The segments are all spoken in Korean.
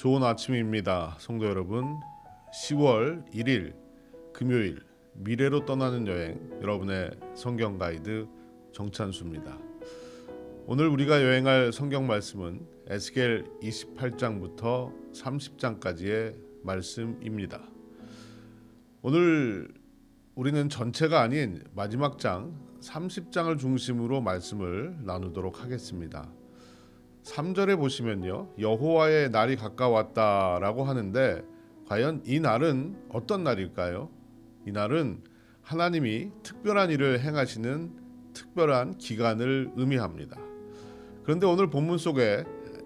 좋은 아침입니다. 성도 여러분, 10월 1일 금요일 미래로 떠나는 여행, 여러분의 성경 가이드 정찬수입니다. 오늘 우리가 여행할 성경 말씀은 에스겔 28장부터 30장까지의 말씀입니다. 오늘 우리는 전체가 아닌 마지막 장 30장을 중심으로 말씀을 나누도록 하겠습니다. 3절에 보시면요, 여호와의 날이 가까웠다라고 하는데 과연 이 날은 어떤 날일까요? 이 날은 하나님이 특별한 일을 행하시는 특별한 기간을 의미합니다. 그런데 오늘 본문 속에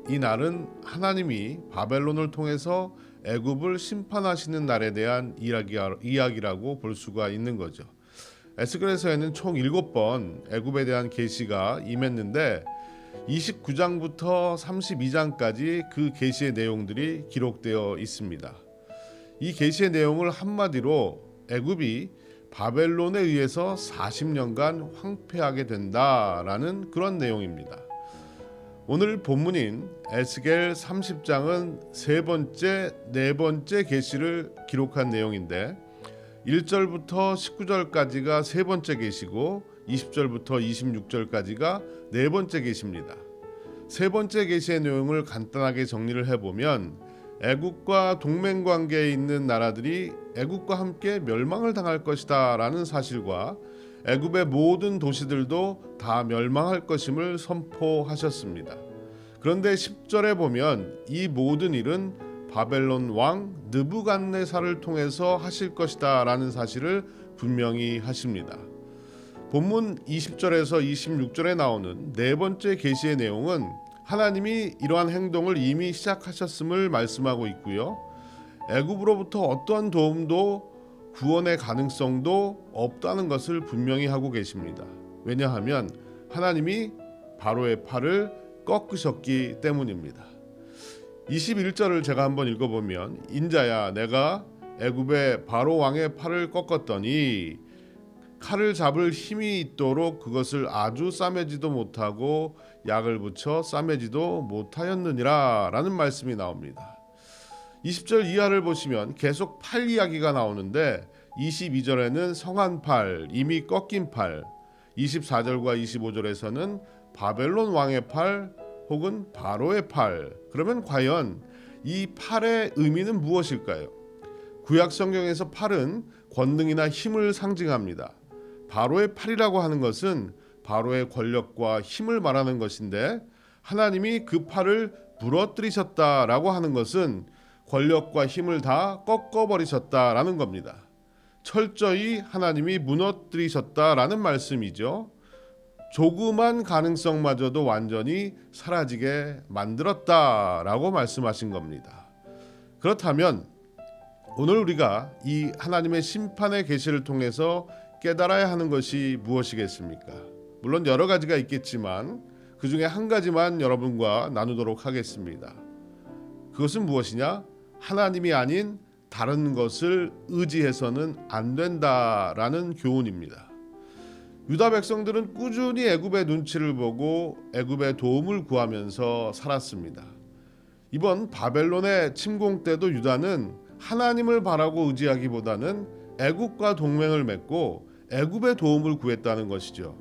이 날은 하나님이 바벨론을 통해서 애굽을 심판하시는 날에 대한 이야기라고 볼 수가 있는 거죠. 에스겔서에는 총 7번 애굽에 대한 계시가 임했는데 29장부터 32장까지 그 계시의 내용들이 기록되어 있습니다. 이 계시의 내용을 한마디로 애굽이 바벨론에 의해서 40년간 황폐하게 된다라는 그런 내용입니다. 오늘 본문인 에스겔 30장은 네 번째 계시를 기록한 내용인데 1절부터 19절까지가 세 번째 계시고 20절부터 26절까지가 네 번째 계시입니다. 세 번째 계시의 내용을 간단하게 정리를 해보면 애국과 동맹 관계에 있는 나라들이 애국과 함께 멸망을 당할 것이다 라는 사실과 애굽의 모든 도시들도 다 멸망할 것임을 선포하셨습니다. 그런데 10절에 보면 이 모든 일은 바벨론 왕 느부갓네살을 통해서 하실 것이다 라는 사실을 분명히 하십니다. 본문 20절에서 26절에 나오는 네 번째 계시의 내용은 하나님이 이러한 행동을 이미 시작하셨음을 말씀하고 있고요. 애굽으로부터 어떠한 도움도 구원의 가능성도 없다는 것을 분명히 하고 계십니다. 왜냐하면 하나님이 바로의 팔을 꺾으셨기 때문입니다. 21절을 제가 한번 읽어보면 인자야 내가 애굽의 바로 왕의 팔을 꺾었더니 칼을 잡을 힘이 있도록 그것을 아주 싸매지도 못하고 약을 붙여 싸매지도 못하였느니라 라는 말씀이 나옵니다. 20절 이하를 보시면 계속 팔 이야기가 나오는데 22절에는 성한 팔, 이미 꺾인 팔, 24절과 25절에서는 바벨론 왕의 팔 혹은 바로의 팔. 그러면 과연 이 팔의 의미는 무엇일까요? 구약 성경에서 팔은 권능이나 힘을 상징합니다. 바로의 팔이라고 하는 것은 바로의 권력과 힘을 말하는 것인데 하나님이 그 팔을 부러뜨리셨다라고 하는 것은 권력과 힘을 다 꺾어버리셨다라는 겁니다. 철저히 하나님이 무너뜨리셨다라는 말씀이죠. 조그만 가능성마저도 완전히 사라지게 만들었다라고 말씀하신 겁니다. 그렇다면 오늘 우리가 이 하나님의 심판의 계시를 통해서 깨달아야 하는 것이 무엇이겠습니까? 물론 여러 가지가 있겠지만 그 중에 한 가지만 여러분과 나누도록 하겠습니다. 그것은 무엇이냐? 하나님이 아닌 다른 것을 의지해서는 안 된다라는 교훈입니다. 유다 백성들은 꾸준히 애굽의 눈치를 보고 애굽의 도움을 구하면서 살았습니다. 이번 바벨론의 침공 때도 유다는 하나님을 바라고 의지하기보다는 애굽과 동맹을 맺고 애굽의 도움을 구했다는 것이죠.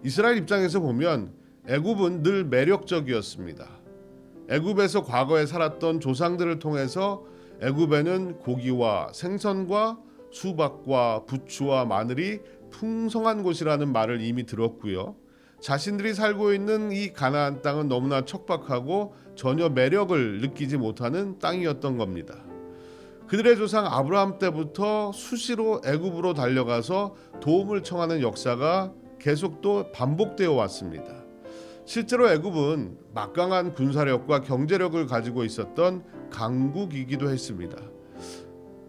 이스라엘 입장에서 보면 애굽은 늘 매력적이었습니다. 애굽에서 과거에 살았던 조상들을 통해서 애굽에는 고기와 생선과 수박과 부추와 마늘이 풍성한 곳이라는 말을 이미 들었고요. 자신들이 살고 있는 이 가나안 땅은 너무나 척박하고 전혀 매력을 느끼지 못하는 땅이었던 겁니다. 그들의 조상 아브라함 때부터 수시로 애굽으로 달려가서 도움을 청하는 역사가 계속 또 반복되어 왔습니다. 실제로 애굽은 막강한 군사력과 경제력을 가지고 있었던 강국이기도 했습니다.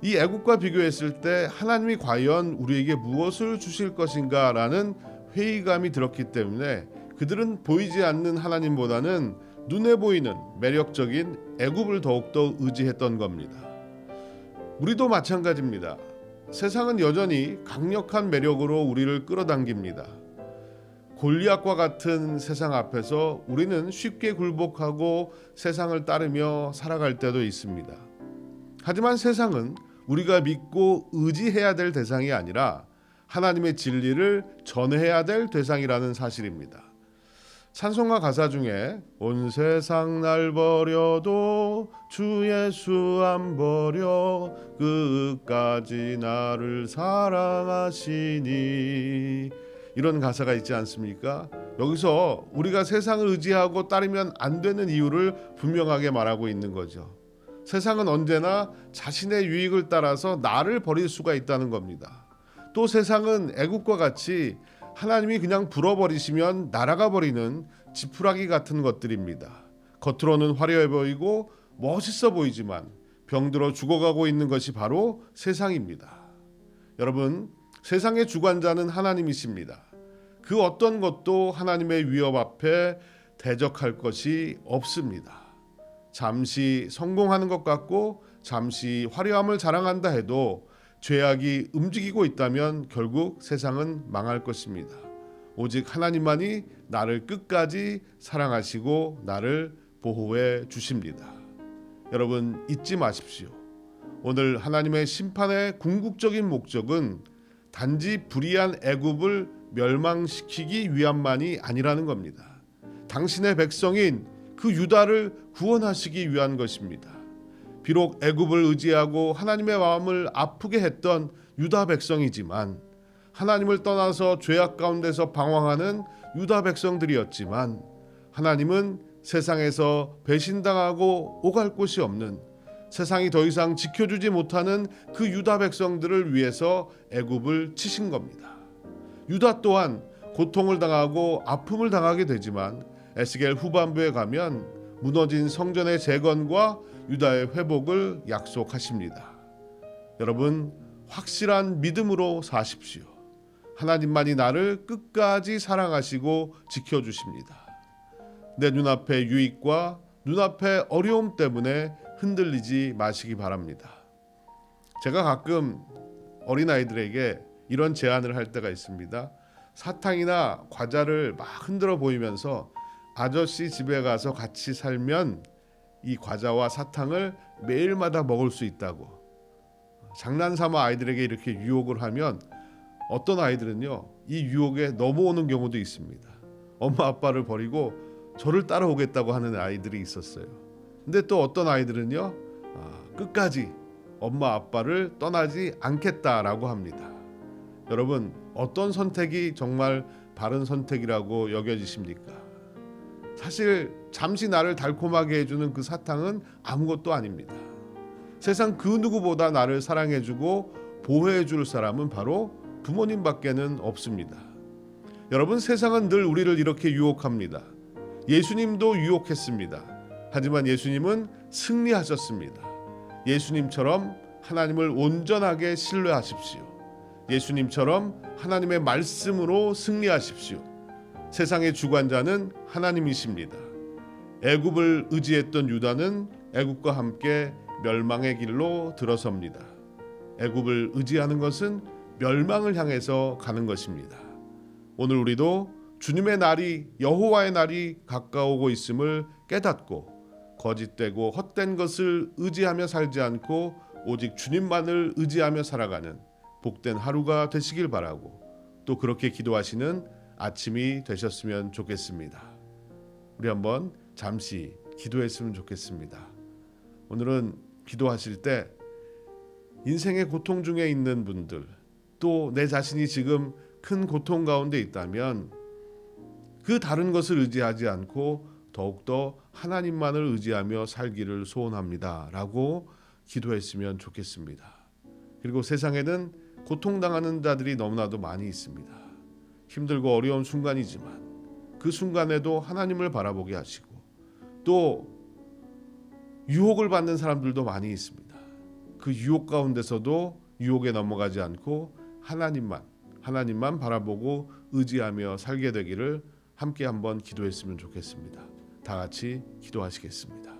이 애굽과 비교했을 때 하나님이 과연 우리에게 무엇을 주실 것인가 라는 회의감이 들었기 때문에 그들은 보이지 않는 하나님보다는 눈에 보이는 매력적인 애굽을 더욱더 의지했던 겁니다. 우리도 마찬가지입니다. 세상은 여전히 강력한 매력으로 우리를 끌어당깁니다. 골리앗과 같은 세상 앞에서 우리는 쉽게 굴복하고 세상을 따르며 살아갈 때도 있습니다. 하지만 세상은 우리가 믿고 의지해야 될 대상이 아니라 하나님의 진리를 전해야 될 대상이라는 사실입니다. 찬송가 가사 중에 온 세상 날 버려도 주 예수 안 버려 끝까지 나를 사랑하시니, 이런 가사가 있지 않습니까? 여기서 우리가 세상을 의지하고 따르면 안 되는 이유를 분명하게 말하고 있는 거죠. 세상은 언제나 자신의 유익을 따라서 나를 버릴 수가 있다는 겁니다. 또 세상은 애국과 같이 하나님이 그냥 불어버리시면 날아가 버리는 지푸라기 같은 것들입니다. 겉으로는 화려해 보이고 멋있어 보이지만 병들어 죽어가고 있는 것이 바로 세상입니다. 여러분, 세상의 주관자는 하나님이십니다. 그 어떤 것도 하나님의 위협 앞에 대적할 것이 없습니다. 잠시 성공하는 것 같고 잠시 화려함을 자랑한다 해도 죄악이 움직이고 있다면 결국 세상은 망할 것입니다. 오직 하나님만이 나를 끝까지 사랑하시고 나를 보호해 주십니다. 여러분, 잊지 마십시오. 오늘 하나님의 심판의 궁극적인 목적은 단지 불의한 애굽을 멸망시키기 위함만이 아니라는 겁니다. 당신의 백성인 그 유다를 구원하시기 위한 것입니다. 비록 애굽을 의지하고 하나님의 마음을 아프게 했던 유다 백성이지만, 하나님을 떠나서 죄악 가운데서 방황하는 유다 백성들이었지만, 하나님은 세상에서 배신당하고 오갈 곳이 없는, 세상이 더 이상 지켜주지 못하는 그 유다 백성들을 위해서 애굽을 치신 겁니다. 유다 또한 고통을 당하고 아픔을 당하게 되지만 에스겔 후반부에 가면 무너진 성전의 재건과 유다의 회복을 약속하십니다. 여러분, 확실한 믿음으로 사십시오. 하나님만이 나를 끝까지 사랑하시고 지켜주십니다. 내 눈앞의 유익과 눈앞의 어려움 때문에 흔들리지 마시기 바랍니다. 제가 가끔 어린아이들에게 이런 제안을 할 때가 있습니다. 사탕이나 과자를 막 흔들어 보이면서 아저씨 집에 가서 같이 살면 이 과자와 사탕을 매일마다 먹을 수 있다고 장난삼아 아이들에게 이렇게 유혹을 하면 어떤 아이들은요, 이 유혹에 넘어오는 경우도 있습니다. 엄마 아빠를 버리고 저를 따라오겠다고 하는 아이들이 있었어요. 근데 또 어떤 아이들은요, 끝까지 엄마 아빠를 떠나지 않겠다라고 합니다. 여러분, 어떤 선택이 정말 바른 선택이라고 여겨지십니까? 사실 잠시 나를 달콤하게 해주는 그 사탕은 아무것도 아닙니다. 세상 그 누구보다 나를 사랑해주고 보호해줄 사람은 바로 부모님밖에는 없습니다. 여러분, 세상은 늘 우리를 이렇게 유혹합니다. 예수님도 유혹했습니다. 하지만 예수님은 승리하셨습니다. 예수님처럼 하나님을 온전하게 신뢰하십시오. 예수님처럼 하나님의 말씀으로 승리하십시오. 세상의 주관자는 하나님이십니다. 애굽을 의지했던 유다는 애굽과 함께 멸망의 길로 들어섭니다. 애굽을 의지하는 것은 멸망을 향해서 가는 것입니다. 오늘 우리도 주님의 날이, 여호와의 날이 가까우고 있음을 깨닫고 거짓되고 헛된 것을 의지하며 살지 않고 오직 주님만을 의지하며 살아가는 복된 하루가 되시길 바라고, 또 그렇게 기도하시는 아침이 되셨으면 좋겠습니다. 우리 한번 잠시 기도했으면 좋겠습니다. 오늘은 기도하실 때 인생의 고통 중에 있는 분들, 또 내 자신이 지금 큰 고통 가운데 있다면 그 다른 것을 의지하지 않고 더욱더 하나님만을 의지하며 살기를 소원합니다 라고 기도했으면 좋겠습니다. 그리고 세상에는 고통당하는 자들이 너무나도 많이 있습니다. 힘들고 어려운 순간이지만 그 순간에도 하나님을 바라보게 하시고, 또 유혹을 받는 사람들도 많이 있습니다. 그 유혹 가운데서도 유혹에 넘어가지 않고 하나님만 바라보고 의지하며 살게 되기를 함께 한번 기도했으면 좋겠습니다. 다 같이 기도하시겠습니다.